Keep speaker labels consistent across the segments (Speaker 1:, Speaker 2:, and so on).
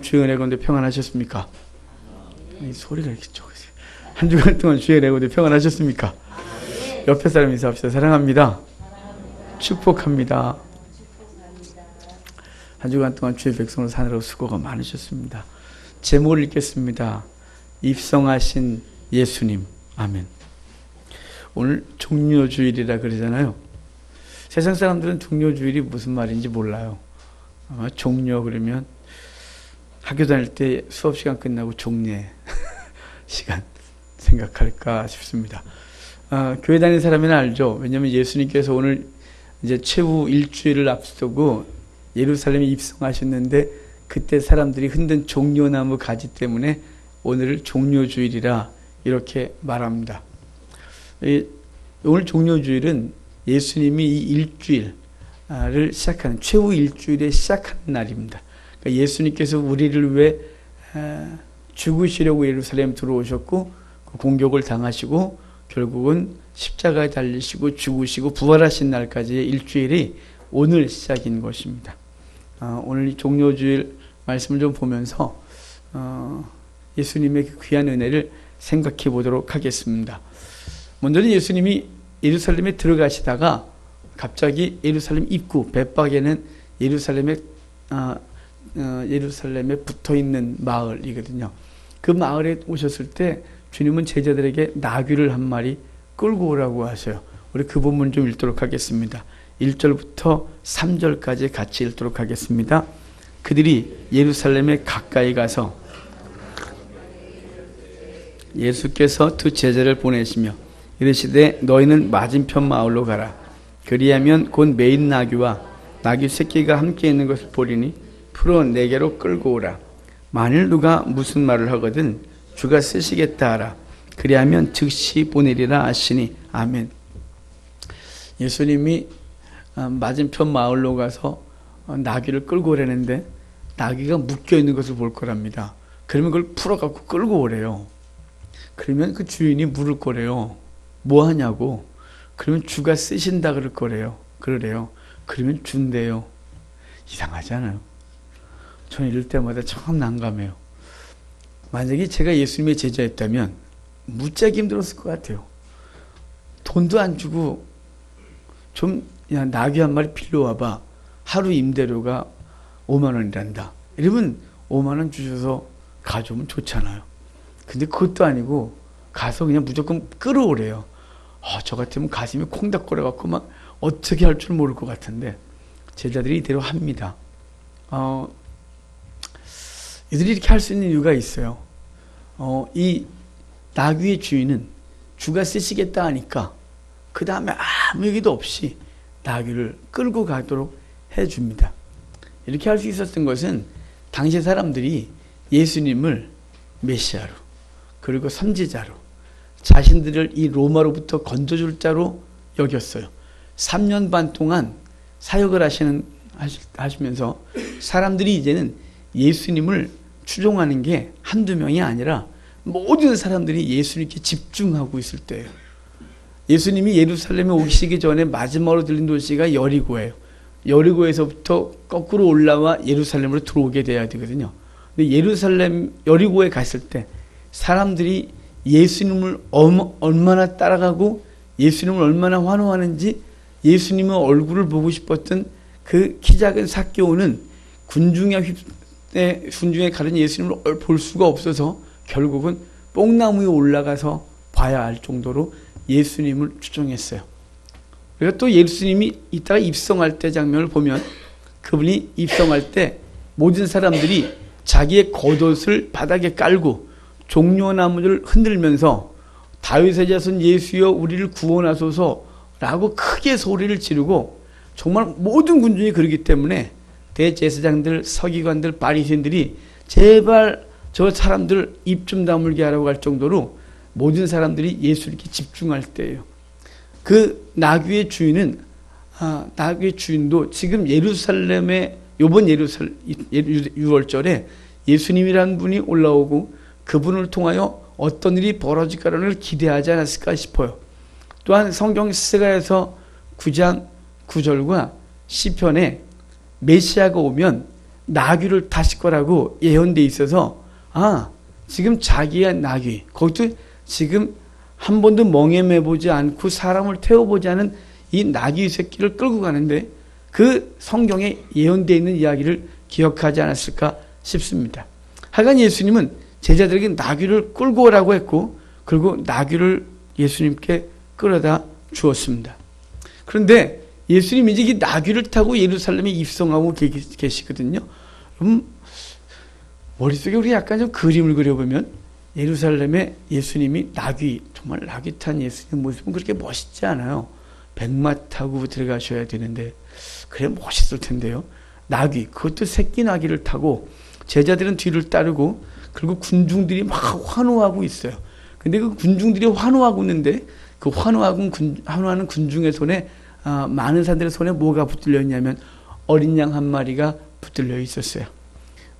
Speaker 1: 주의 은혜 가운데 평안하셨습니까? 이 소리가 이렇게 적으세요. 한 주간 동안 주의 은혜 가운데 평안하셨습니까? 옆에 사람 인사합시다. 사랑합니다. 축복합니다. 한 주간 동안 주의 백성을 사느라 수고가 많으셨습니다. 제목을 읽겠습니다. 입성하신 예수님. 아멘. 오늘 종료주일이라 그러잖아요. 세상 사람들은 종료주일이 무슨 말인지 몰라요. 아마 종료 그러면 학교 다닐 때 수업 시간 끝나고 종례 시간 생각할까 싶습니다. 교회 다니는 사람은 알죠. 왜냐하면 예수님께서 오늘 이제 최후 일주일을 앞두고 예루살렘에 입성하셨는데 그때 사람들이 흔든 종려나무 가지 때문에 오늘을 종료주일이라 이렇게 말합니다. 오늘 종료주일은 예수님이 이 일주일을 시작하는 최후 일주일에 시작하는 날입니다. 그러니까 예수님께서 우리를 위해 죽으시려고 예루살렘 들어오셨고 공격을 당하시고 결국은 십자가에 달리시고 죽으시고 부활하신 날까지의 일주일이 오늘 시작인 것입니다. 오늘 이 종료주일 말씀을 좀 보면서 예수님의 그 귀한 은혜를 생각해 보도록 하겠습니다. 먼저는 예수님이 예루살렘에 들어가시다가 갑자기 예루살렘 입구 벳박에는 예루살렘에 붙어있는 마을이거든요. 그 마을에 오셨을 때 주님은 제자들에게 나귀를 한 마리 끌고 오라고 하셔요. 우리 그 본문 좀 읽도록 하겠습니다. 1절부터 3절까지 같이 읽도록 하겠습니다. 그들이 예루살렘에 가까이 가서 예수께서 두 제자를 보내시며 이르시되 너희는 맞은편 마을로 가라. 그리하면 곧 메인 나귀와 나귀 새끼가 함께 있는 것을 보리니 풀어 내게로 끌고 오라. 만일 누가 무슨 말을 하거든 주가 쓰시겠다 하라. 그리하면 즉시 보내리라 하시니 아멘. 예수님이 맞은편 마을로 가서 나귀를 끌고 오라는데 나귀가 묶여있는 것을 볼 거랍니다. 그러면 그걸 풀어갖고 끌고 오래요. 그러면 그 주인이 물을 거래요. 뭐 하냐고. 그러면 주가 쓰신다 그럴 거래요. 그러래요. 그러면 준대요. 이상하지 않아요? 저는 이럴 때마다 참 난감해요. 만약에 제가 예수님의 제자였다면 무지하게 힘들었을 것 같아요. 돈도 안 주고 좀 야 나귀 한 마리 빌려와봐. 하루 임대료가 5만 원이란다. 이러면 5만 원 주셔서 가져오면 좋잖아요. 근데 그것도 아니고 가서 그냥 무조건 끌어오래요. 저 같으면 가슴이 콩닥거려갖고 막 어떻게 할 줄 모를 것 같은데 제자들이 이대로 합니다. 이들이 이렇게 할 수 있는 이유가 있어요. 이 나귀의 주인은 주가 쓰시겠다 하니까 그 다음에 아무 얘기도 없이 나귀를 끌고 가도록 해줍니다. 이렇게 할 수 있었던 것은 당시 사람들이 예수님을 메시아로 그리고 선지자로 자신들을 이 로마로부터 건져줄 자로 여겼어요. 3년 반 동안 사역을 하시면서 사람들이 이제는 예수님을 추종하는 게 한두 명이 아니라 모든 사람들이 예수님께 집중하고 있을 때예요. 예수님이 예루살렘에 오시기 전에 마지막으로 들린 도시가 여리고예요. 여리고에서부터 거꾸로 올라와 예루살렘으로 들어오게 돼야 되거든요. 근데 여리고에 갔을 때 사람들이 예수님을 얼마나 따라가고 예수님을 얼마나 환호하는지 예수님의 얼굴을 보고 싶었던 그 키 작은 삭개오는 군중에 가는 예수님을 볼 수가 없어서 결국은 뽕나무에 올라가서 봐야 할 정도로 예수님을 추종했어요. 그리고 또 예수님이 이따가 입성할 때 장면을 보면 그분이 입성할 때 모든 사람들이 자기의 겉옷을 바닥에 깔고 종려나무를 흔들면서 다윗의 자손 예수여 우리를 구원하소서라고 크게 소리를 지르고 정말 모든 군중이 그러기 때문에 대제사장들, 서기관들, 바리새인들이 제발 저 사람들 입 좀 다물게 하라고 할 정도로 모든 사람들이 예수님께 집중할 때예요. 그 나귀의 주인도 지금 예루살렘에 이번 6월절에 예수님이라는 분이 올라오고 그분을 통하여 어떤 일이 벌어질까를 기대하지 않았을까 싶어요. 또한 성경 스가랴서 9장 9절과 시편에 메시아가 오면 나귀를 타실 거라고 예언돼 있어서 지금 자기의 나귀, 그것도 지금 한 번도 멍에매보지 않고 사람을 태워보지 않은 이 나귀 새끼를 끌고 가는데 그 성경에 예언되어 있는 이야기를 기억하지 않았을까 싶습니다. 하여간 예수님은 제자들에게 나귀를 끌고 오라고 했고 그리고 나귀를 예수님께 끌어다 주었습니다. 그런데 예수님이 이제 이 나귀를 타고 예루살렘에 입성하고 계시거든요. 그럼 머릿속에 우리 약간 좀 그림을 그려보면 예루살렘에 예수님이 정말 나귀 탄 예수님 모습은 그렇게 멋있지 않아요. 백마 타고 들어가셔야 되는데 그래 멋있을 텐데요. 나귀, 그것도 새끼 나귀를 타고 제자들은 뒤를 따르고 그리고 군중들이 막 환호하고 있어요. 근데 그 군중들이 환호하고 있는데 그 환호하는 군중의 손에 많은 사람들의 손에 뭐가 붙들려 있냐면 어린 양 한 마리가 붙들려 있었어요.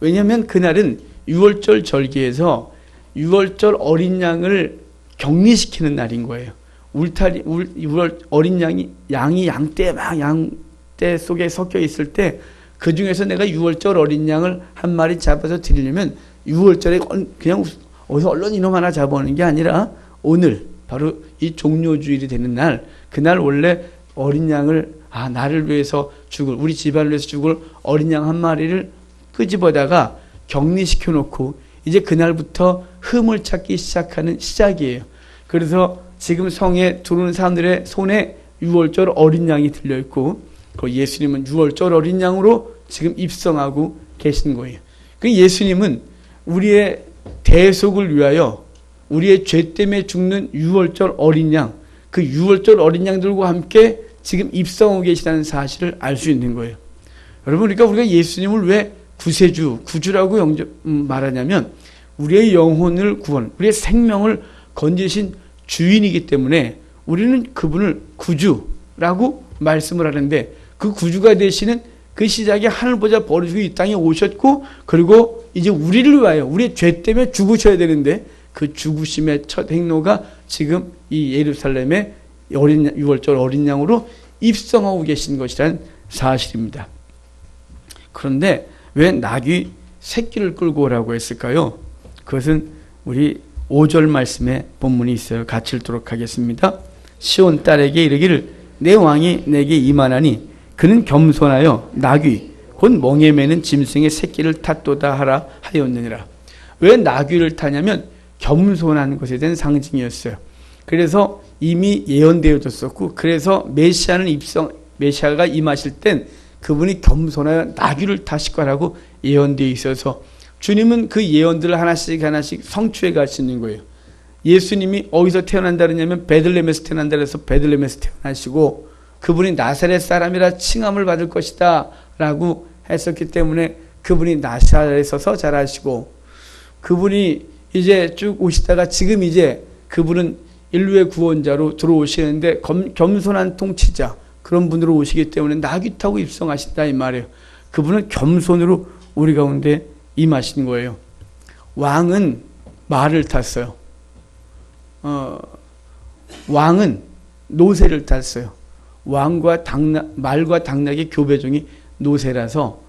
Speaker 1: 왜냐하면 그날은 유월절 절기에서 유월절 어린 양을 격리시키는 날인 거예요. 어린 양이 양떼 속에 섞여 있을 때 그 중에서 내가 유월절 어린 양을 한 마리 잡아서 드리려면 유월절에 그냥 어디서 얼른 이놈 하나 잡아오는 게 아니라 오늘 바로 이 종료주일이 되는 날, 그날 원래 어린 양을 나를 위해서 우리 집안을 위해서 죽을 어린 양 한 마리를 끄집어다가 격리시켜 놓고 이제 그날부터 흠을 찾기 시작하는 시작이에요. 그래서 지금 성에 들어오는 사람들의 손에 유월절 어린 양이 들려있고 그 예수님은 유월절 어린 양으로 지금 입성하고 계신 거예요. 그 예수님은 우리의 대속을 위하여 우리의 죄 때문에 죽는 유월절 어린 양, 그 유월절 어린 양들과 함께 지금 입성하고 계시다는 사실을 알 수 있는 거예요. 여러분, 그러니까 우리가 예수님을 왜 구주라고 말하냐면 우리의 영혼을 우리의 생명을 건지신 주인이기 때문에 우리는 그분을 구주라고 말씀을 하는데 그 구주가 되시는 그 시작이 하늘보다 버리시고 이 땅에 오셨고 그리고 이제 우리를 위하여 우리의 죄 때문에 죽으셔야 되는데 그 죽으심의 첫 행로가 지금 이 예루살렘의 유월절 어린 양으로 입성하고 계신 것이라는 사실입니다. 그런데 왜 나귀 새끼를 끌고 오라고 했을까요? 그것은 우리 5절 말씀에 본문이 있어요. 같이 읽도록 하겠습니다. 시온 딸에게 이르기를 내 왕이 내게 임하나니 그는 겸손하여 나귀 곧 멍에 매는 짐승의 새끼를 탔도다 하라 하였느니라. 왜 나귀를 타냐면 겸손한 것에 대한 상징이었어요. 그래서 이미 예언되어졌었고 그래서 메시아가 임하실 땐 그분이 겸손하여 나귀를 타실 거라고 예언되어 있어서 주님은 그 예언들을 하나씩 성취해 가시는 거예요. 예수님이 어디서 태어난다 그러냐면 베들레헴에서 태어난다 그래서 베들레헴에서 태어나시고 그분이 나사렛 사람이라 칭함을 받을 것이다 라고 했었기 때문에 그분이 나사렛에서 자라시고 그분이 이제 쭉 오시다가 지금 이제 그분은 인류의 구원자로 들어오시는데 겸손한 통치자 그런 분으로 오시기 때문에 나귀 타고 입성하신다 이 말이에요. 그분은 겸손으로 우리 가운데 임하신 거예요. 왕은 말을 탔어요. 왕은 노새를 탔어요. 말과 당나귀의 교배종이 노새라서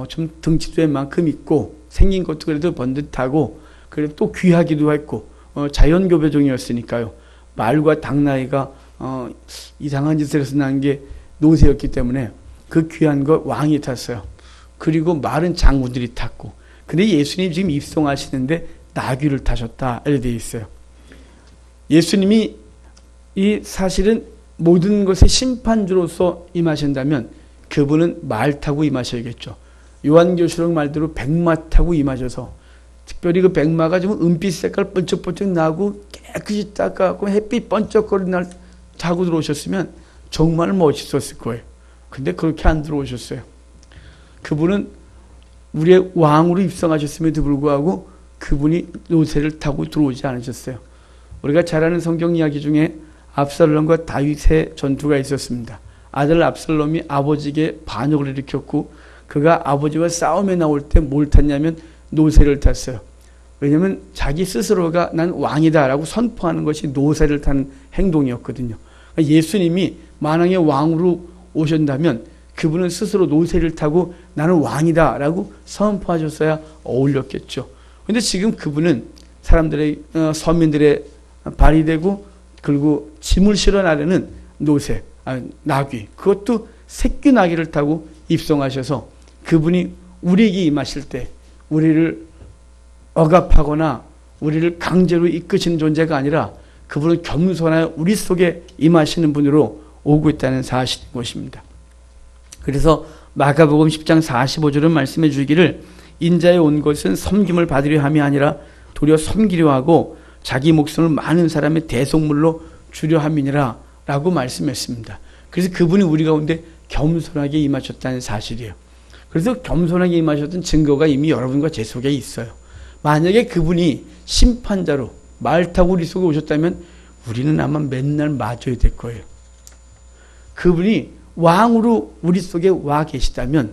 Speaker 1: 좀 덩치도 웬만큼 있고 생긴 것도 그래도 번듯하고 그래도 또 귀하기도 했고 자연 교배종이었으니까요. 말과 당나귀가 이상한 짓을 해서 난 게 노새였기 때문에 그 귀한 거 왕이 탔어요. 그리고 말은 장군들이 탔고 근데 예수님 지금 입성하시는데 나귀를 타셨다 이렇게 되어 있어요. 예수님이 이 사실은 모든 것의 심판주로서 임하신다면 그분은 말 타고 임하셔야겠죠. 요한계시록 말대로 백마 타고 임하셔서 특별히 그 백마가 좀 은빛 색깔 번쩍번쩍 나고 깨끗이 닦아갖고 햇빛 번쩍거리는 날 타고 들어오셨으면 정말 멋있었을 거예요. 근데 그렇게 안 들어오셨어요. 그분은 우리의 왕으로 입성하셨음에도 불구하고 그분이 노새를 타고 들어오지 않으셨어요. 우리가 잘 아는 성경 이야기 중에 압살롬과 다윗의 전투가 있었습니다. 아들 압살롬이 아버지에게 반역을 일으켰고 그가 아버지와 싸움에 나올 때 뭘 탔냐면 노새를 탔어요. 왜냐하면 자기 스스로가 난 왕이다라고 선포하는 것이 노새를 타는 행동이었거든요. 예수님이 만왕의 왕으로 오신다면 그분은 스스로 노새를 타고 나는 왕이다 라고 선포하셨어야 어울렸겠죠. 그런데 지금 그분은 사람들의 서민들의 발이 되고 그리고 짐을 실어 나르는 노새, 나귀, 그것도 새끼 나귀를 타고 입성하셔서 그분이 우리에게 임하실 때 우리를 억압하거나 우리를 강제로 이끄시는 존재가 아니라 그분은 겸손하여 우리 속에 임하시는 분으로 오고 있다는 사실인 것입니다. 그래서 마가복음 10장 45절은 말씀해 주기를 인자에 온 것은 섬김을 받으려 함이 아니라 도리어 섬기려 하고 자기 목숨을 많은 사람의 대속물로 주려 함이니라 라고 말씀했습니다. 그래서 그분이 우리 가운데 겸손하게 임하셨다는 사실이에요. 그래서 겸손하게 임하셨던 증거가 이미 여러분과 제 속에 있어요. 만약에 그분이 심판자로 말 타고 우리 속에 오셨다면 우리는 아마 맨날 맞아야 될 거예요. 그분이 왕으로 우리 속에 와 계시다면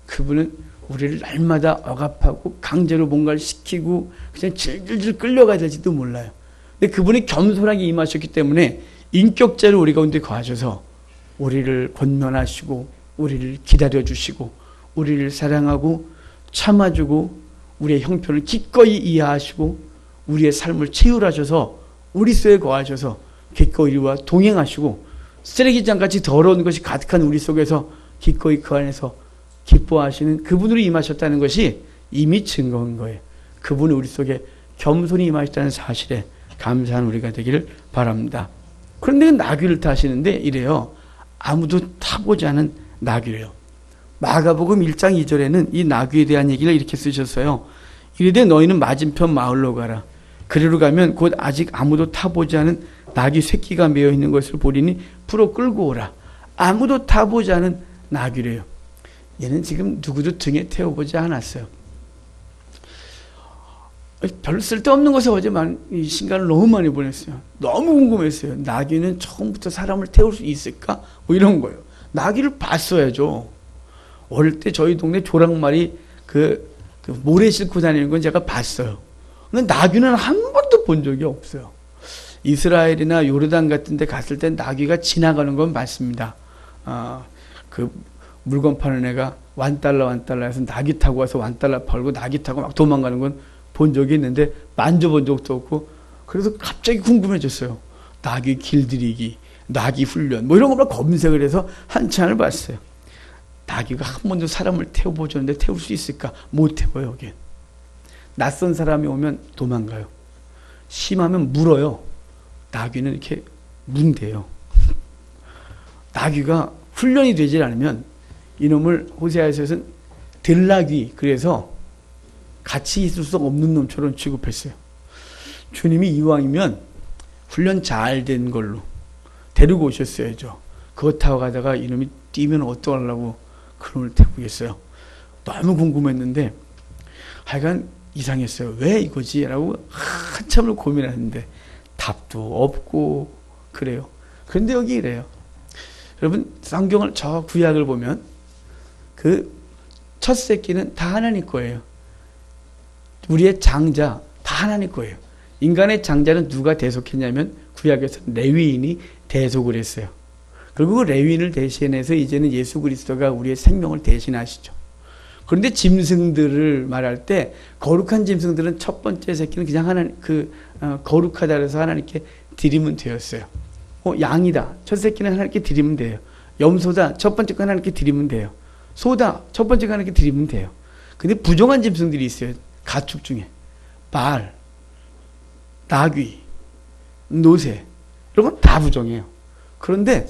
Speaker 1: 그분은 우리를 날마다 억압하고 강제로 뭔가를 시키고 그냥 질질질 끌려가야 될지도 몰라요. 근데 그분이 겸손하게 임하셨기 때문에 인격자로 우리 가운데 거하셔서 우리를 권면하시고 우리를 기다려주시고 우리를 사랑하고 참아주고 우리의 형편을 기꺼이 이해하시고 우리의 삶을 채울하셔서 우리 속에 거하셔서 기꺼이 우리와 동행하시고 쓰레기장같이 더러운 것이 가득한 우리 속에서 기꺼이 그 안에서 기뻐하시는 그분으로 임하셨다는 것이 이미 증거인 거예요. 그분이 우리 속에 겸손히 임하셨다는 사실에 감사한 우리가 되기를 바랍니다. 그런데 나귀를 타시는데 이래요. 아무도 타보지 않은 나귀래요. 마가복음 1장 2절에는 이 나귀에 대한 얘기를 이렇게 쓰셨어요. 이르되 너희는 맞은편 마을로 가라. 그리로 가면 곧 아직 아무도 타보지 않은 나귀 새끼가 메어 있는 것을 보리니 풀어 끌고 오라. 아무도 타보지 않은 나귀래요. 얘는 지금 누구도 등에 태워보지 않았어요. 별로 쓸데없는 것에 어제 이 시간을 너무 많이 보냈어요. 너무 궁금했어요. 나귀는 처음부터 사람을 태울 수 있을까? 뭐 이런 거예요. 나귀를 봤어야죠. 어릴 때 저희 동네 조랑말이 그 모래 싣고 다니는 건 제가 봤어요. 근데 나귀는 한 번도 본 적이 없어요. 이스라엘이나 요르단 같은 데 갔을 때 나귀가 지나가는 건 봤습니다. 그 물건 파는 애가 $1 해서 나귀 타고 와서 $1 팔고 나귀 타고 막 도망가는 건 본 적이 있는데 만져본 적도 없고 그래서 갑자기 궁금해졌어요. 나귀 길들이기, 나귀 훈련 뭐 이런 거만 검색을 해서 한참을 봤어요. 나귀가 한 번도 사람을 태워보셨는데 태울 수 있을까? 못 태워요. 여기 낯선 사람이 오면 도망가요. 심하면 물어요. 나귀는 이렇게 문대요. 나귀가 훈련이 되질 않으면 이놈을 호세아서는 들나귀, 그래서 같이 있을 수 없는 놈처럼 취급했어요. 주님이 이왕이면 훈련 잘 된 걸로 데리고 오셨어야죠. 그거 타고 가다가 이놈이 뛰면 어떡하려고 그놈을 태우겠어요. 너무 궁금했는데 하여간 이상했어요. 왜 이거지? 라고 한참을 고민하는데 답도 없고 그래요. 그런데 여기 이래요. 여러분 성경을 저 구약을 보면 그 첫 새끼는 다 하나님 거예요. 우리의 장자 다 하나님 거예요. 인간의 장자는 누가 대속했냐면 구약에서 레위인이 대속을 했어요. 그리고 그 레위인을 대신해서 이제는 예수 그리스도가 우리의 생명을 대신하시죠. 그런데 짐승들을 말할 때 거룩한 짐승들은 첫 번째 새끼는 그냥 하나님 거룩하다 그래서 하나님께 드리면 되었어요. 양이다. 첫 새끼는 하나님께 드리면 돼요. 염소다. 첫 번째 거 하나님께 드리면 돼요. 소다. 첫 번째 거 하나님께 드리면 돼요. 근데 부정한 짐승들이 있어요. 가축 중에 말, 나귀, 노새 이런 건 다 부정해요. 그런데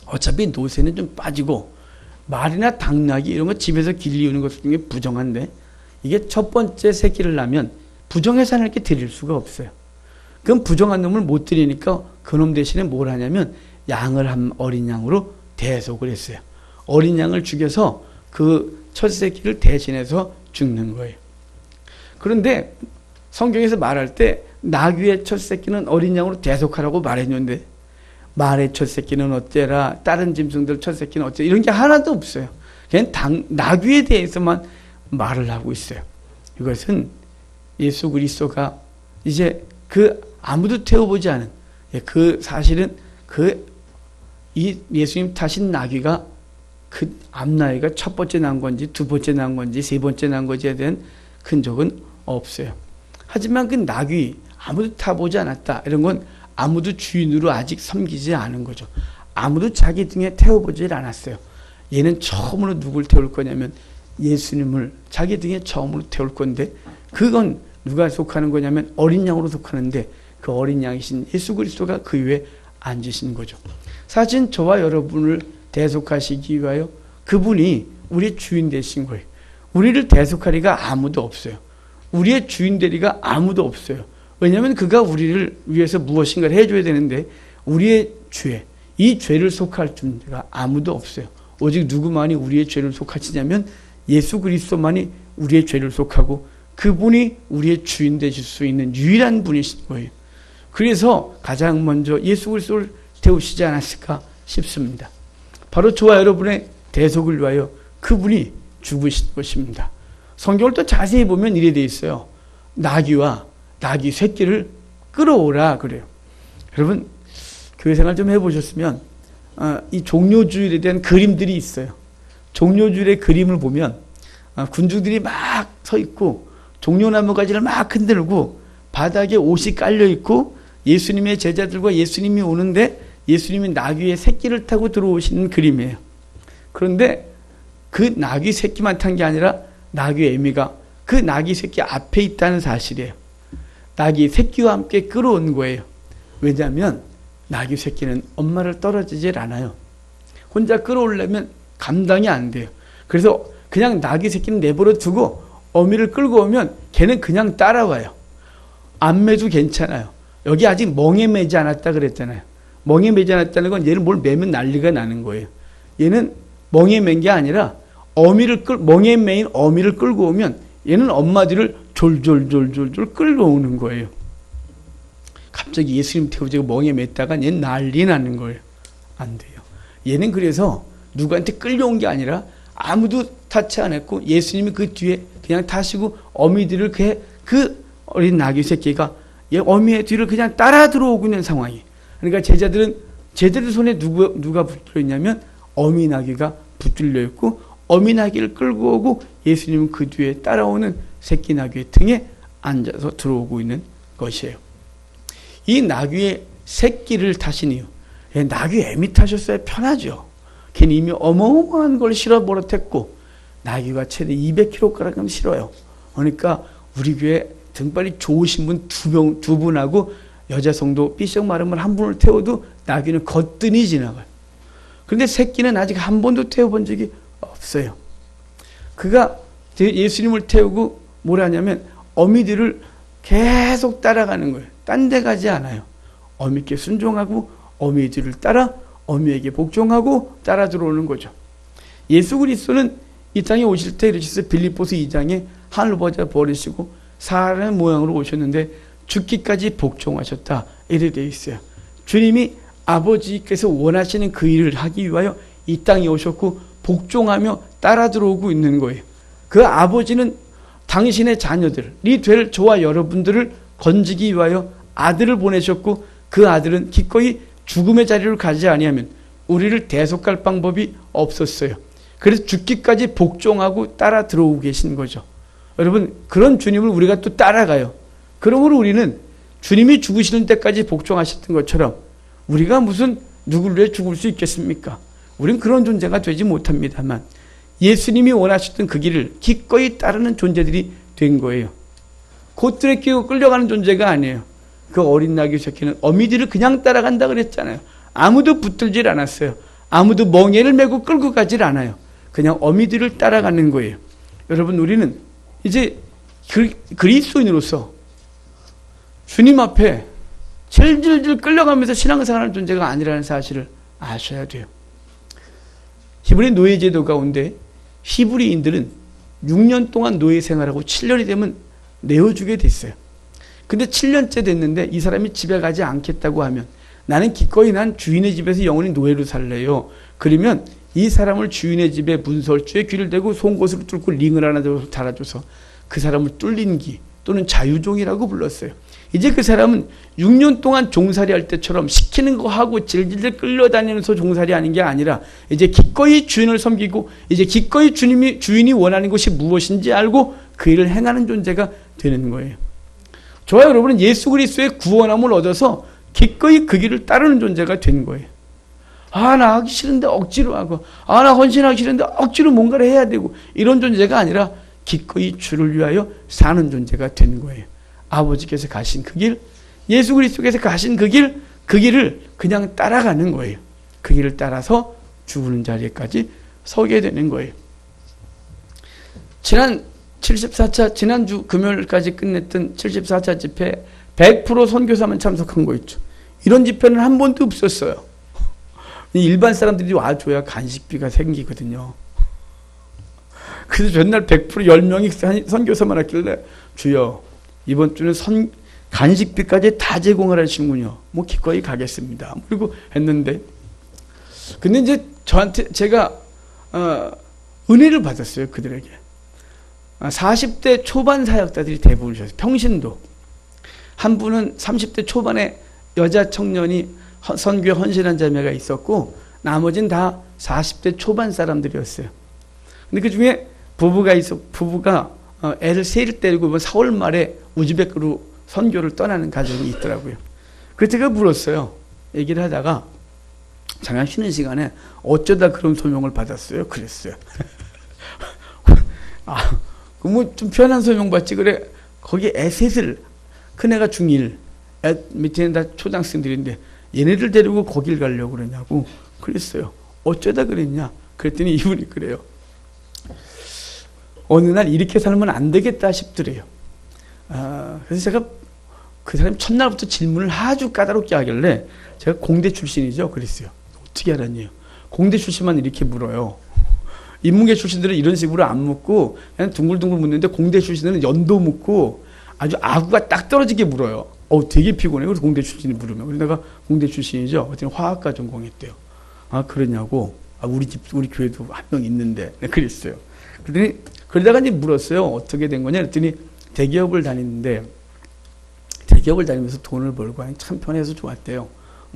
Speaker 1: 어차피 노새는 좀 빠지고 말이나 당나귀 이런 거 집에서 길리우는 것 중에 부정한데 이게 첫 번째 새끼를 낳으면 부정해서 하나님께 드릴 수가 없어요. 그럼 부정한 놈을 못 드리니까 그놈 대신에 뭘 하냐면 양을 한 어린 양으로 대속을 했어요. 어린 양을 죽여서 그 첫 새끼를 대신해서 죽는 거예요. 그런데 성경에서 말할 때 나귀의 첫 새끼는 어린 양으로 대속하라고 말했는데 말의 첫 새끼는 어때라, 다른 짐승들 첫 새끼는 어때, 이런 게 하나도 없어요. 그냥 나귀에 대해서만 말을 하고 있어요. 이것은 예수 그리스도가 이제 아무도 태워보지 않은 사실은 이 예수님 타신 나귀가 그 앞나이가 첫 번째 난 건지 두 번째 난 건지 세 번째 난 건지에 대한 흔적은 없어요. 하지만 그 나귀 아무도 타보지 않았다. 이런 건 아무도 주인으로 아직 섬기지 않은 거죠. 아무도 자기 등에 태워보질 않았어요. 얘는 처음으로 누굴 태울 거냐면 예수님을 자기 등에 처음으로 태울 건데 그건 누가 속하는 거냐면 어린 양으로 속하는데 그 어린 양이신 예수 그리스도가 그 위에 앉으신 거죠. 사실 저와 여러분을 대속하시기 위하여 그분이 우리의 주인 되신 거예요. 우리를 대속하리가 아무도 없어요. 우리의 주인 되리가 아무도 없어요. 왜냐하면 그가 우리를 위해서 무엇인가를 해줘야 되는데 우리의 죄, 이 죄를 속할 존재가 아무도 없어요. 오직 누구만이 우리의 죄를 속하시냐면 예수 그리스도만이 우리의 죄를 속하고 그분이 우리의 주인 되실 수 있는 유일한 분이신 거예요. 그래서 가장 먼저 예수 그리스도를 태우시지 않았을까 싶습니다. 바로 저와 여러분의 대속을 위하여 그분이 죽으신 것입니다. 성경을 또 자세히 보면 이래 돼 있어요. 나귀와 나귀 새끼를 끌어오라 그래요. 여러분 교회 생활 좀 해보셨으면 이 종료주일에 대한 그림들이 있어요. 종료주일의 그림을 보면 군중들이 막 서 있고 종려나무 가지를 막 흔들고 바닥에 옷이 깔려 있고 예수님의 제자들과 예수님이 오는데 예수님이 나귀의 새끼를 타고 들어오시는 그림이에요. 그런데 그 나귀 새끼만 탄 게 아니라 나귀 애미가 그 나귀 새끼 앞에 있다는 사실이에요. 나귀 새끼와 함께 끌어온 거예요. 왜냐하면 나귀 새끼는 엄마를 떨어지질 않아요. 혼자 끌어오려면 감당이 안 돼요. 그래서 그냥 나귀 새끼는 내버려 두고 어미를 끌고 오면 걔는 그냥 따라와요. 안 매도 괜찮아요. 여기 아직 멍에 매지 않았다 그랬잖아요. 멍에 매지 않았다는 건 얘를 뭘 매면 난리가 나는 거예요. 얘는 멍에 맨 게 아니라 멍에 매인 어미를 끌고 오면 얘는 엄마 뒤를 졸졸 끌고 오는 거예요. 갑자기 예수님 태우자고 멍에 맸다가 얘는 난리 나는 거예요. 안 돼요. 얘는 그래서 누구한테 끌려온 게 아니라 아무도 타치 안 했고 예수님이 그 뒤에 그냥 타시고 어미들을 그 어린 나귀 새끼가 어미의 뒤를 그냥 따라 들어오고 있는 상황이에요. 그러니까 제자들 손에 누가 붙들려 있냐면 어미 나귀가 붙들려 있고 어미 나귀를 끌고 오고 예수님은 그 뒤에 따라오는 새끼 나귀의 등에 앉아서 들어오고 있는 것이에요. 이 나귀의 새끼를 타신 이유, 나귀 애미 타셨어야 편하죠. 걔는 이미 어마어마한 걸 실어 버릇했고 나귀가 최대 200kg가량 실어요. 그러니까 우리 교회 등발이 좋으신 분 두 분하고 여자 성도 삐쩍 마름을 한 분을 태워도 나귀는 거뜬히 지나가요. 그런데 새끼는 아직 한 번도 태워본 적이 없어요. 그가 예수님을 태우고 뭐라 하냐면 어미들을 계속 따라가는 거예요. 딴 데 가지 않아요. 어미께 순종하고 어미들을 따라 어미에게 복종하고 따라 들어오는 거죠. 예수 그리스도는 이 땅에 오실 때 이르시서 빌립보서 2장에 하늘 보좌 버리시고 사람의 모양으로 오셨는데 죽기까지 복종하셨다. 이렇게 되어 있어요. 주님이 아버지께서 원하시는 그 일을 하기 위하여 이 땅에 오셨고 복종하며 따라 들어오고 있는 거예요. 그 아버지는 당신의 자녀들이 될 저와 여러분들을 건지기 위하여 아들을 보내셨고 그 아들은 기꺼이 죽음의 자리를 가지 아니하면 우리를 대속할 방법이 없었어요. 그래서 죽기까지 복종하고 따라 들어오고 계신 거죠. 여러분 그런 주님을 우리가 또 따라가요. 그러므로 우리는 주님이 죽으시는 때까지 복종하셨던 것처럼 우리가 무슨 누구를 위해 죽을 수 있겠습니까? 우리는 그런 존재가 되지 못합니다만 예수님이 원하셨던 그 길을 기꺼이 따르는 존재들이 된 거예요. 곧들에 끼고 끌려가는 존재가 아니에요. 그 어린 나귀 새끼는 어미들을 그냥 따라간다 그랬잖아요. 아무도 붙들질 않았어요. 아무도 멍에를 메고 끌고 가질 않아요. 그냥 어미들을 따라가는 거예요. 여러분 우리는 이제 그리스도인으로서 주님 앞에 질질질 끌려가면서 신앙생활하는 존재가 아니라는 사실을 아셔야 돼요. 히브리 노예제도 가운데 히브리인들은 6년 동안 노예 생활하고 7년이 되면 내어주게 됐어요. 근데 7년째 됐는데 이 사람이 집에 가지 않겠다고 하면 나는 기꺼이 난 주인의 집에서 영원히 노예로 살래요. 그러면 이 사람을 주인의 집에 문설주에 귀를 대고 송곳으로 뚫고 링을 하나 달아줘서 그 사람을 뚫린 기 또는 자유종이라고 불렀어요. 이제 그 사람은 6년 동안 종살이 할 때처럼 시키는 거 하고 질질 끌려다니면서 종살이 하는 게 아니라 이제 기꺼이 주인을 섬기고 이제 기꺼이 주인이 원하는 것이 무엇인지 알고 그 일을 행하는 존재가 되는 거예요. 저와 여러분은 예수 그리스도의 구원함을 얻어서 기꺼이 그 길을 따르는 존재가 된 거예요. 나 하기 싫은데 억지로 하고, 나 헌신하기 싫은데 억지로 뭔가를 해야 되고, 이런 존재가 아니라 기꺼이 주를 위하여 사는 존재가 된 거예요. 아버지께서 가신 그 길, 예수 그리스도께서 가신 그 길을 그냥 따라가는 거예요. 그 길을 따라서 죽는 자리에까지 서게 되는 거예요. 지난주 금요일까지 끝냈던 74차 집회 100% 선교사만 참석한 거 있죠. 이런 집회는 한 번도 없었어요. 일반 사람들이 와줘야 간식비가 생기거든요. 그래서 전날 100% 10명이 선교사만 왔길래 주여 이번 주는 간식비까지 다 제공을 하시는군요. 기꺼이 가겠습니다. 그리고 했는데 근데 이제 제가 은혜를 받았어요. 그들에게. 40대 초반 사역자들이 대부분이셨어요. 평신도. 한 분은 30대 초반에 여자 청년이 선교에 헌신한 자매가 있었고 나머지는 다 40대 초반 사람들이었어요. 근데 그 중에 부부가 애를 셋을 데리고 4월 말에 우즈베크로 선교를 떠나는 가정이 있더라고요. 그래서 제가 물었어요. 얘기를 하다가 잠깐 쉬는 시간에 어쩌다 그런 소명을 받았어요? 그랬어요. 좀 편한 소명 받지 그래. 거기 애 셋을 큰애가 중1, 밑에는 다 초등학생들인데 얘네들 데리고 거길 가려고 그러냐고 그랬어요. 어쩌다 그랬냐? 그랬더니 이분이 그래요. 어느 날 이렇게 살면 안 되겠다 싶더래요. 그래서 제가 그 사람이 첫날부터 질문을 아주 까다롭게 하길래 제가 공대 출신이죠. 그랬어요. 어떻게 알았냐? 공대 출신만 이렇게 물어요. 인문계 출신들은 이런 식으로 안 묻고 그냥 둥글둥글 묻는데 공대 출신들은 연도 묻고 아주 아구가 딱 떨어지게 물어요. 되게 피곤해. 그래서 공대 출신이 물으면. 그래서 내가 공대 출신이죠. 어쨌든 화학과 전공했대요. 그러냐고. 우리 교회도 한 명 있는데. 그랬어요. 그랬더니 그러다가 이제 물었어요. 어떻게 된 거냐? 그랬더니 대기업을 다니는데 대기업을 다니면서 돈을 벌고 하니 참 편해서 좋았대요.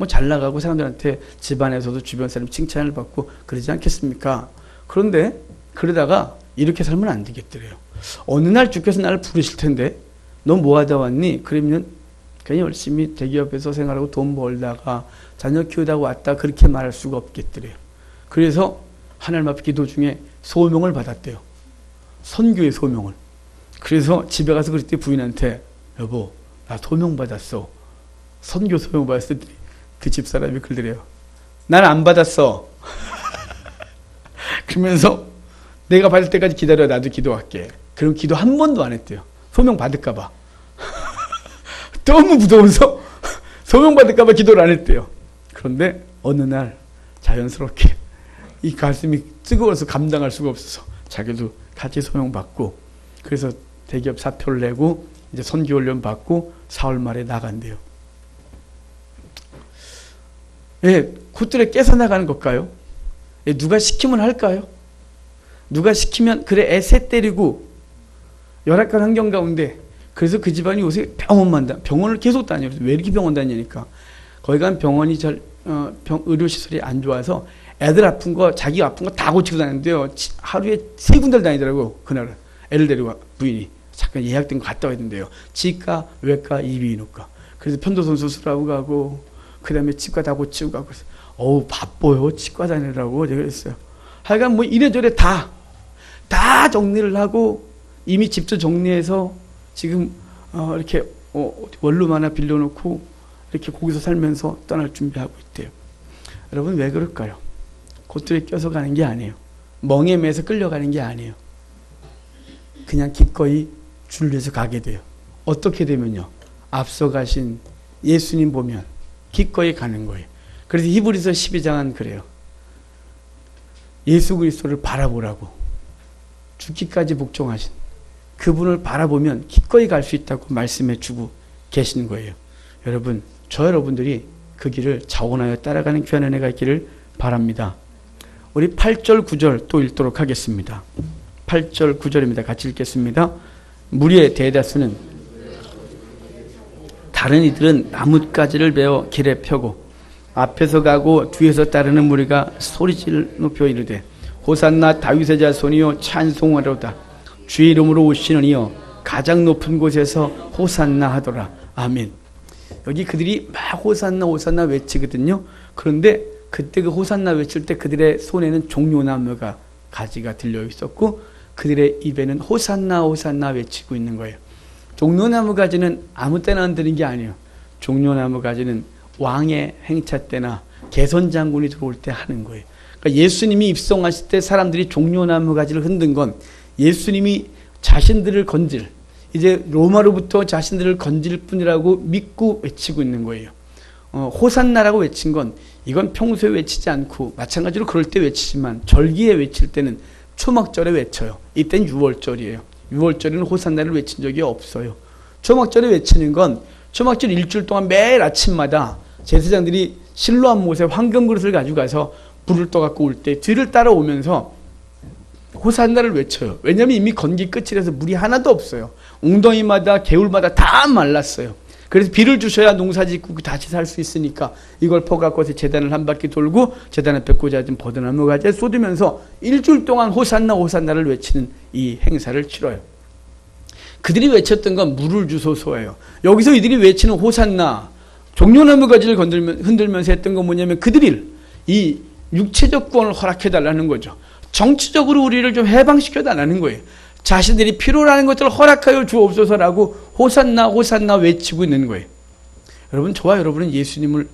Speaker 1: 잘 나가고 사람들한테 집안에서도 주변 사람 칭찬을 받고 그러지 않겠습니까? 그런데 그러다가 이렇게 살면 안 되겠더래요. 어느 날 주께서 나를 부르실 텐데 너 뭐 하다 왔니? 그러면 그냥 열심히 대기업에서 생활하고 돈 벌다가 자녀 키우다가 왔다 그렇게 말할 수가 없겠더래요. 그래서 하나님 앞에 기도 중에 소명을 받았대요. 선교의 소명을. 그래서 집에 가서 그랬더니 부인한테 여보 나 소명 받았어. 선교 소명 받았을 때 그 집사람이 그러더래요. 난 안 받았어. 그러면서 내가 받을 때까지 기다려 나도 기도할게. 그럼 기도 한 번도 안 했대요. 소명 받을까 봐. 너무 무서워서 소명 받을까 봐 기도를 안 했대요. 그런데 어느 날 자연스럽게 이 가슴이 뜨거워서 감당할 수가 없어서 자기도 같이 소명 받고 그래서 대기업 사표를 내고 이제 선교훈련 받고 4월 말에 나간대요. 곧들에 깨서 나가는 걸까요? 누가 시키면 할까요? 누가 시키면 그래 애 셋 때리고 열악한 환경 가운데 그래서 그 집안이 요새 병원을 계속 다녀요. 왜 이렇게 병원 다니니까 거기 가면 병원이 의료시설이 안 좋아서 애들 아픈 거 자기 아픈 거 다 고치고 다니는데요. 하루에 3군데를 다니더라고요. 그날은 애를 데리고 부인이 잠깐 예약된 거 갔다 와야 된대요. 치과, 외과, 이비인후과. 그래서 편도선 수술하고 가고 그 다음에 치과 다 고치고 가고 그래서 바빠요. 치과 다니라고 제가 그랬어요. 하여간 이래저래 다 정리를 하고 이미 집도 정리해서 지금 이렇게 원룸 하나 빌려놓고 이렇게 거기서 살면서 떠날 준비하고 있대요. 여러분 왜 그럴까요? 곧들에 껴서 가는 게 아니에요. 멍에 매서 끌려가는 게 아니에요. 그냥 기꺼이 주를 위해서 가게 돼요. 어떻게 되면요? 앞서 가신 예수님 보면 기꺼이 가는 거예요. 그래서 히브리서 12장은 그래요. 예수 그리스도를 바라보라고 죽기까지 복종하신 그분을 바라보면 기꺼이 갈 수 있다고 말씀해 주고 계시는 거예요. 여러분, 여러분들이 그 길을 자원하여 따라가는 귀한 은혜가 있기를 바랍니다. 우리 8절 9절 또 읽도록 하겠습니다. 8절 9절입니다. 같이 읽겠습니다. 무리의 대다수는 다른 이들은 나뭇가지를 베어 길에 펴고 앞에서 가고 뒤에서 따르는 무리가 소리질 높여 이르되 호산나 다윗의 자손이여 찬송하로다. 주의 이름으로 오시는 이여 가장 높은 곳에서 호산나 하더라. 아멘. 여기 그들이 막 호산나 호산나 외치거든요. 그런데 그때 그 호산나 외칠 때 그들의 손에는 종려나무가 가지가 들려 있었고 그들의 입에는 호산나 호산나 외치고 있는 거예요. 종려나무 가지는 아무 때나 흔드는 게 아니에요. 종려나무 가지는 왕의 행차 때나 개선 장군이 들어올 때 하는 거예요. 그러니까 예수님이 입성하실 때 사람들이 종려나무 가지를 흔든 건 예수님이 자신들을 건질, 이제 로마로부터 자신들을 건질 뿐이라고 믿고 외치고 있는 거예요. 호산나라고 외친 건 이건 평소에 외치지 않고 마찬가지로 그럴 때 외치지만 절기에 외칠 때는 초막절에 외쳐요. 이때는 6월절이에요. 6월절에는 호산나를 외친 적이 없어요. 초막절에 외치는 건 초막절 일주일 동안 매일 아침마다 제사장들이 실로암 못에 황금 그릇을 가지고 가서 불을 떠갖고 올 때 뒤를 따라오면서 호산나를 외쳐요. 왜냐하면 이미 건기 끝이라서 물이 하나도 없어요. 웅덩이마다 개울마다 다 말랐어요. 그래서 비를 주셔야 농사 짓고 다시 살 수 있으니까 이걸 퍼갖고 제단을 한 바퀴 돌고 제단 앞에 꽂아진 버드나무 가지에 쏟으면서 일주일 동안 호산나 호산나를 외치는 이 행사를 치러요. 그들이 외쳤던 건 물을 주소서예요. 여기서 이들이 외치는 호산나, 종려나무 가지를 흔들면서 했던 건 뭐냐면 그들이 이 육체적 구원을 허락해달라는 거죠. 정치적으로 우리를 좀 해방시켜달라는 거예요. 자신들이 필요로 하는 것들을 허락하여 주옵소서라고 호산나 호산나 외치고 있는 거예요. 여러분, 저와 여러분은 예수님을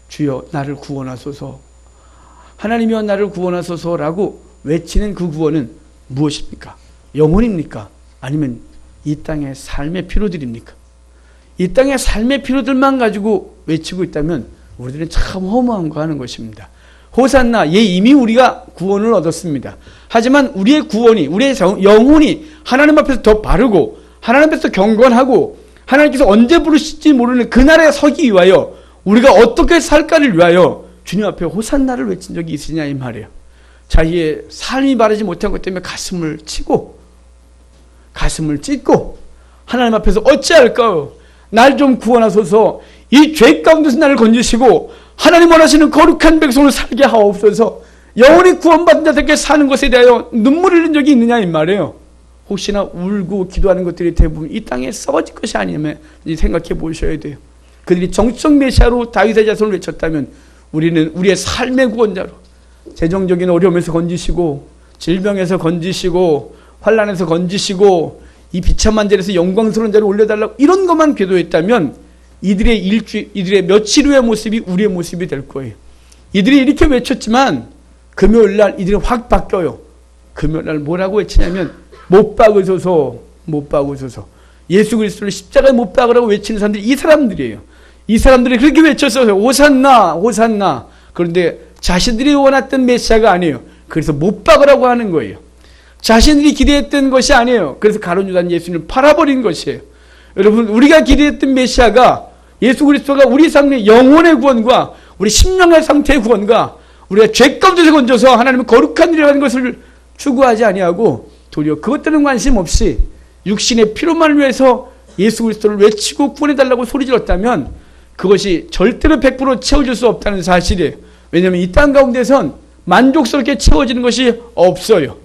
Speaker 1: 주여 나를 구원하소서, 하나님이여 나를 구원하소서라고 외치는 그 구원은 무엇입니까? 영혼입니까? 아니면 이 땅의 삶의 필요들입니까? 이 땅의 삶의 필요들만 가지고 외치고 있다면 우리들은 참 허무한 거 하는 것입니다. 호산나, 이미 우리가 구원을 얻었습니다. 하지만 우리의 구원이, 우리의 영혼이 하나님 앞에서 더 바르고 하나님 앞에서 경건하고 하나님께서 언제 부르실지 모르는 그날에 서기 위하여 우리가 어떻게 살까를 위하여 주님 앞에 호산나를 외친 적이 있으냐 이 말이에요. 자기의 삶이 바르지 못한 것 때문에 가슴을 찢고 하나님 앞에서 어찌할까요? 날 좀 구원하소서. 이 죄 가운데서 나를 건지시고 하나님 원하시는 거룩한 백성을 살게 하옵소서. 영원히 구원받은 자들께 사는 것에 대하여 눈물 흘린 적이 있느냐 이 말이에요. 혹시나 울고 기도하는 것들이 대부분 이 땅에 썩어질 것이 아니면 생각해 보셔야 돼요. 그들이 정치적 메시아로 다윗의 자손을 외쳤다면 우리는 우리의 삶의 구원자로 재정적인 어려움에서 건지시고 질병에서 건지시고 환난에서 건지시고 이 비참한 자리에서 영광스러운 자리를 올려달라고 이런 것만 기도했다면 이들의 며칠 후의 모습이 우리의 모습이 될 거예요. 이들이 이렇게 외쳤지만 금요일날 이들이 확 바뀌어요. 금요일날 뭐라고 외치냐면 못 박으소서, 못 박으소서. 예수 그리스도를 십자가에 못 박으라고 외치는 사람들이 이 사람들이에요. 이 사람들이 그렇게 외쳤어요. 호산나, 호산나. 그런데 자신들이 원했던 메시아가 아니에요. 그래서 못 박으라고 하는 거예요. 자신들이 기대했던 것이 아니에요. 그래서 가룟 유다는 예수님을 팔아버린 것이에요. 여러분, 우리가 기대했던 메시아가 예수 그리스도가 우리 삶의 영혼의 구원과 우리 심령의 상태의 구원과 우리가 죄 가운데서 건져서 하나님의 거룩한 일이라는 것을 추구하지 아니하고 도리어 그것들은 관심 없이 육신의 필요만을 위해서 예수 그리스도를 외치고 구원해달라고 소리질렀다면 그것이 절대로 100% 채워질 수 없다는 사실이에요. 왜냐하면 이 땅 가운데선 만족스럽게 채워지는 것이 없어요.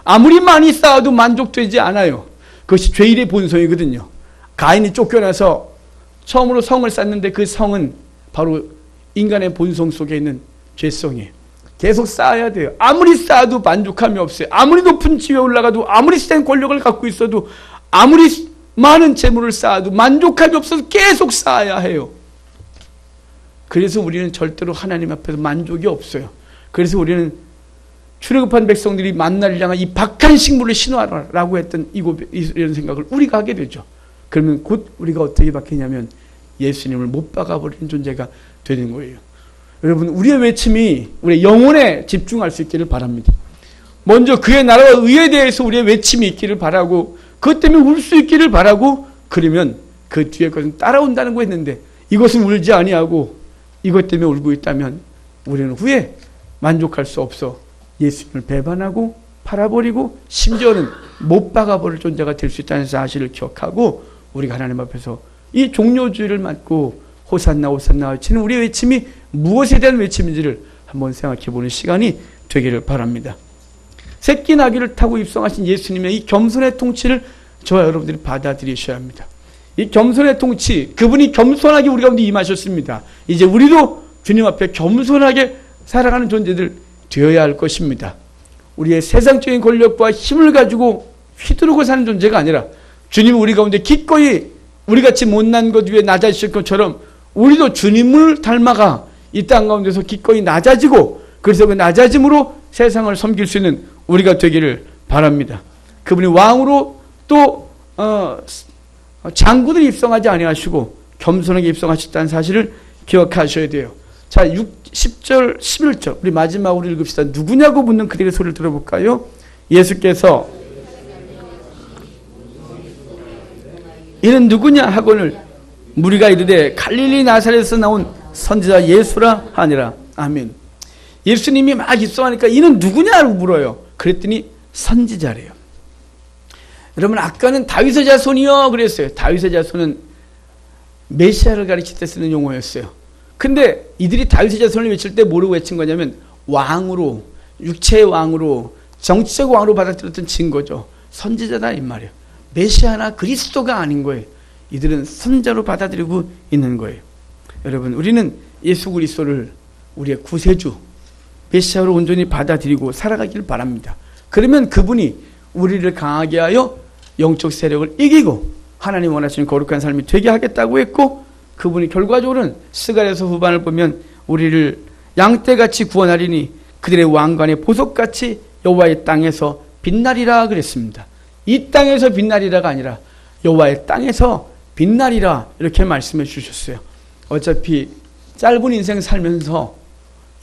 Speaker 1: 아무리 많이 쌓아도 만족되지 않아요. 그것이 죄인의 본성이거든요. 가인이 쫓겨나서 처음으로 성을 쌓는데 그 성은 바로 인간의 본성 속에 있는 죄성이에요. 계속 쌓아야 돼요. 아무리 쌓아도 만족함이 없어요. 아무리 높은 지위에 올라가도 아무리 센 권력을 갖고 있어도 아무리 많은 재물을 쌓아도 만족함이 없어서 계속 쌓아야 해요. 그래서 우리는 절대로 하나님 앞에서 만족이 없어요. 그래서 우리는 출애굽한 백성들이 만나를 향한 이 박한 식물을 신화라고 했던 이런 생각을 우리가 하게 되죠. 그러면 곧 우리가 어떻게 바뀌냐면 예수님을 못 박아버리는 존재가 되는 거예요. 여러분, 우리의 외침이 우리의 영혼에 집중할 수 있기를 바랍니다. 먼저 그의 나라와 의에 대해서 우리의 외침이 있기를 바라고 그것 때문에 울 수 있기를 바라고 그러면 그 뒤에 것은 따라온다는 거 했는데 이것은 울지 아니하고 이것 때문에 울고 있다면 우리는 후에 만족할 수 없어 예수님을 배반하고 팔아버리고 심지어는 못 박아버릴 존재가 될 수 있다는 사실을 기억하고 우리가 하나님 앞에서 이 종료주의를 맞고 호산나 호산나 외치는 우리의 외침이 무엇에 대한 외침인지를 한번 생각해 보는 시간이 되기를 바랍니다. 새끼 나귀를 타고 입성하신 예수님의 이 겸손의 통치를 저와 여러분들이 받아들이셔야 합니다. 이 겸손의 통치, 그분이 겸손하게 우리 가운데 임하셨습니다. 이제 우리도 주님 앞에 겸손하게 살아가는 존재들 되어야 할 것입니다. 우리의 세상적인 권력과 힘을 가지고 휘두르고 사는 존재가 아니라 주님이 우리 가운데 기꺼이 우리같이 못난 것 위에 낮아지실 것처럼 우리도 주님을 닮아가 이 땅 가운데서 기꺼이 낮아지고, 그래서 그 낮아짐으로 세상을 섬길 수 있는 우리가 되기를 바랍니다. 그분이 왕으로 또 장군을 입성하지 아니하시고 겸손하게 입성하셨다는 사실을 기억하셔야 돼요. 자, 10절, 11절 우리 마지막으로 읽읍시다. 누구냐고 묻는 그들의 소리를 들어볼까요? 예수께서 이는 누구냐 하거늘 무리가 이르되 갈릴리 나사렛에서 나온 선지자 예수라 하니라. 아멘. 예수님이 막 입성하니까 이는 누구냐고 물어요. 그랬더니 선지자래요. 여러분, 아까는 다윗의 자손이요 그랬어요. 다윗의 자손은 메시아를 가리칠 때 쓰는 용어였어요. 근데 이들이 다윗의 자손을 외칠 때 뭐라고 외친 거냐면 왕으로, 육체의 왕으로, 정치적 왕으로 받아들였던 증거죠. 선지자다 이 말이에요. 메시아나 그리스도가 아닌 거예요. 이들은 선자로 받아들이고 있는 거예요. 여러분, 우리는 예수 그리스도를 우리의 구세주, 메시아로 온전히 받아들이고 살아가기를 바랍니다. 그러면 그분이 우리를 강하게 하여 영적 세력을 이기고 하나님 원하시는 거룩한 삶이 되게 하겠다고 했고, 그분이 결과적으로는 스가랴서 후반을 보면 우리를 양떼같이 구원하리니 그들의 왕관의 보석같이 여호와의 땅에서 빛나리라 그랬습니다. 이 땅에서 빛나리라가 아니라 여호와의 땅에서 빛나리라 이렇게 말씀해 주셨어요. 어차피 짧은 인생 살면서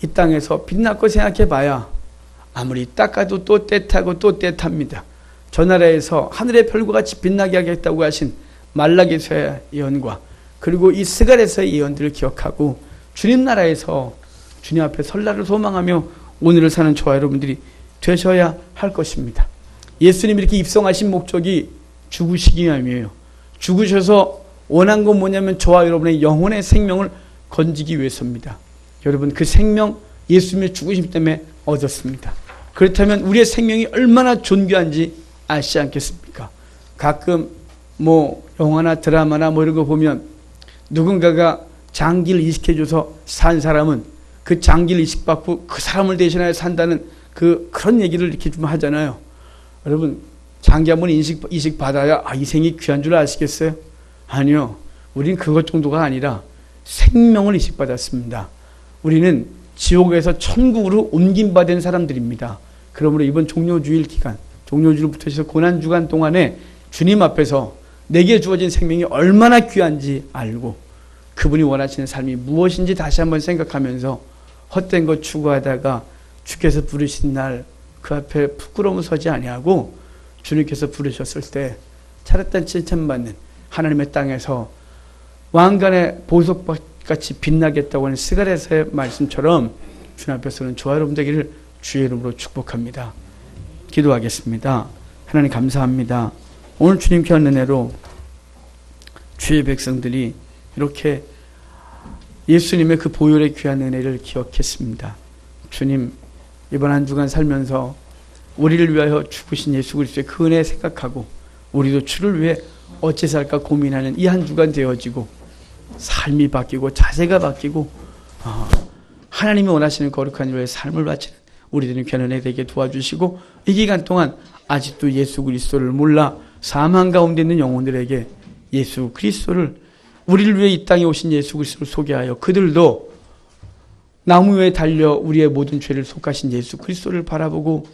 Speaker 1: 이 땅에서 빛날 거 생각해 봐야 아무리 닦아도 또 때타고 또 때탑니다. 저 나라에서 하늘의 별과 같이 빛나게 하겠다고 하신 말라기서의 예언과 그리고 이 스가랴서의 예언들을 기억하고 주님 나라에서 주님 앞에 설날을 소망하며 오늘을 사는 저와 여러분들이 되셔야 할 것입니다. 예수님이 이렇게 입성하신 목적이 죽으시기 위함이에요. 죽으셔서 원한 건 뭐냐면 저와 여러분의 영혼의 생명을 건지기 위해서입니다. 여러분, 그 생명 예수님의 죽으심 때문에 얻었습니다. 그렇다면 우리의 생명이 얼마나 존귀한지 아시지 않겠습니까? 가끔 영화나 드라마나 이런 거 보면 누군가가 장기를 이식해줘서 산 사람은 그 장기를 이식받고 그 사람을 대신하여 산다는 그런 얘기를 이렇게 좀 하잖아요. 여러분, 장기 한번 이식 받아야 이 생이 귀한 줄 아시겠어요? 아니요. 우린 그것 정도가 아니라 생명을 이식받았습니다. 우리는 지옥에서 천국으로 옮김받은 사람들입니다. 그러므로 이번 종료주일 기간, 종료주일부터 해서 고난주간 동안에 주님 앞에서 내게 주어진 생명이 얼마나 귀한지 알고 그분이 원하시는 삶이 무엇인지 다시 한번 생각하면서 헛된 것 추구하다가 주께서 부르신 날 그 앞에 부끄러움 서지 아니하고 주님께서 부르셨을 때 차렸던 칭찬받는 하나님의 땅에서 왕관의 보석같이 빛나겠다고 하는 스가랴서의 말씀처럼 주님 앞에서는 저와 여러분 되기를 주의 이름으로 축복합니다. 기도하겠습니다. 하나님 감사합니다. 오늘 주님께 한 은혜로 주의 백성들이 이렇게 예수님의 그 보혈의 귀한 은혜를 기억했습니다. 주님, 이번 한 주간 살면서 우리를 위하여 죽으신 예수 그리스도의 그 은혜 생각하고 우리도 주를 위해 어찌 살까 고민하는 이 한 주간 되어지고 삶이 바뀌고 자세가 바뀌고 하나님이 원하시는 거룩한 일의 삶을 바치는 우리들은 귀한 은혜 되게 도와주시고 이 기간 동안 아직도 예수 그리스도를 몰라 사망 가운데 있는 영혼들에게 예수 그리스도를, 우리를 위해 이 땅에 오신 예수 그리스도를 소개하여 그들도 나무 위에 달려 우리의 모든 죄를 속하신 예수 그리스도를 바라보고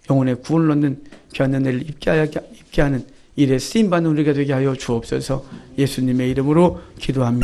Speaker 1: 영혼의 구원을 얻는 귀한 은혜를 입게 하는 일에 쓰임받는 우리가 되게 하여 주옵소서. 예수님의 이름으로 기도합니다.